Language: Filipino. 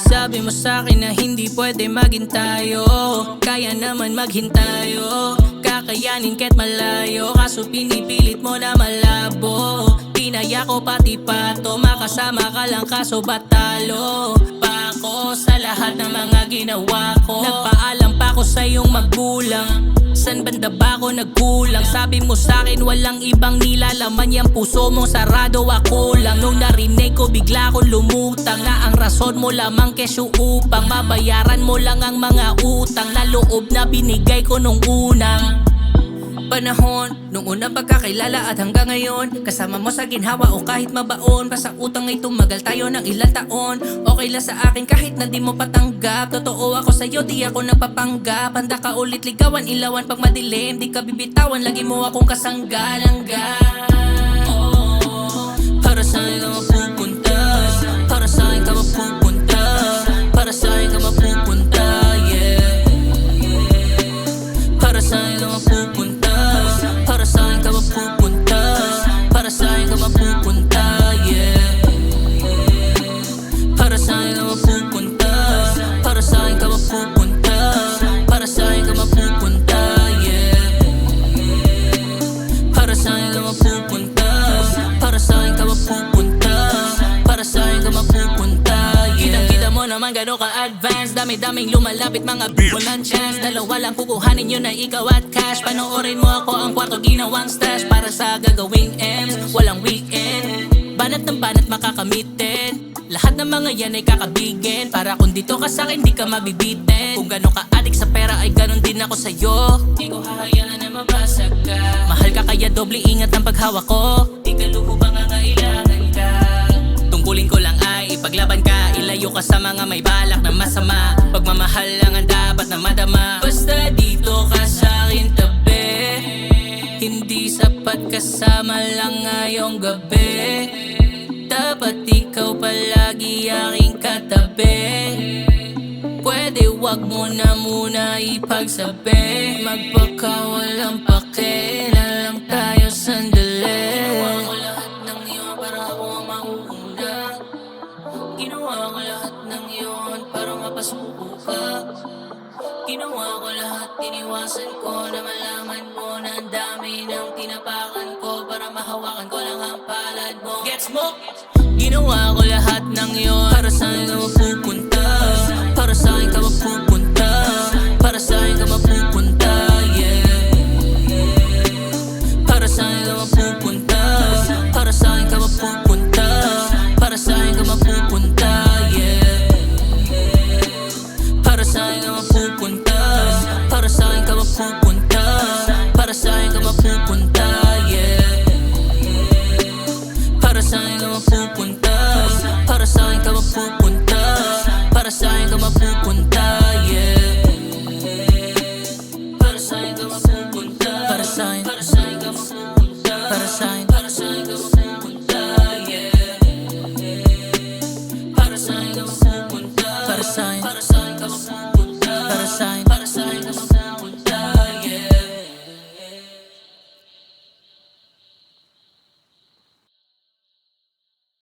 Sabi mo sa'kin na hindi pwede maging tayo, kaya naman maghintayo, kakayanin kahit malayo. Kaso pinipilit mo na malabo. Pinaya ko pati pato, makasama ka lang kaso batalo pa ako sa lahat ng mga ginawa ko. Nagpaalam pa ako sa iyong magulang, san banda ba ako nagkulang? Sabi mo sa'kin walang ibang nilalaman, yung puso mong sarado ako lang. Nung narinig ko bigla akong lumutang, na ang rason mo lamang kesyo upang mabayaran mo lang ang mga utang na loob na binigay ko nung unang panahon. Nung unang pagkakilala at hanggang ngayon, kasama mo sa ginhawa o kahit mabaon. Basta utang ay tumagal tayo ng ilang taon. Okay lang sa akin kahit na di mo patanggap. Totoo ako sa'yo, di ako nagpapanggap. Handa ka ulit ligawan, ilawan pag madilim. Di ka bibitawan, lagi mo akong kasanggalangga. Para sa'kin ka mapupunta, para sa'kin ka mapupunta, para sa'kin ka mapupunta, yeah. Para sa'kin ka mapupunta, para sa'kin ka mapupunta, para sa'kin ka mapupunta, yeah. Para sa'kin ka mapupunta, para sa'kin ka mapupunta, para sa'kin ka mapupunta, yeah. Para sa'kin ka mapupunta, para sa'kin ka mapupunta, para sa'kin ka mapupunta, yeah. Kitang-kita mo naman gano'n ka-advance, dami-daming lumalapit mga walang chance. Dalawa lang kukuhanin yun na ikaw at cash. Panoorin mo ako ang kwarto ginawang stash para sa gagawing M's, walang weekend. Banat ng banat makakamitin, lahat ng mga yan ay kakabigin. Para kung dito ka sa'kin di ka mabibitin. Kung gano'n ka adik sa pera ay gano'n din ako sa'yo. Di ko hahayaan na mabasag ka. Mahal ka kaya doble ingat ang paghawak ko. Di ka lubang ang kailangan ka. Tungkulin ko lang ay ipaglaban ka, ilayo ka sa mga may balak na masama. Pagmamahal lang ang dapat na madama. Basta dito ka sa'kin tabi, hindi sapat kasama lang ngayong gabi. Dapat ikaw palagi aking katabi. Pwede wag mo na muna ipagsabi. Magpakawalang pake na lang tayo sandali. Ginawa ko lahat ng iyon para ako ang mauuna. Ginawa ko lahat ng iyon para mapasuko ka. Ginawa ko lahat, iniwasan ko na malaman mo na ang dami ng tinapakan ko para mahawakan ko lang ang palad mo. Gets mo?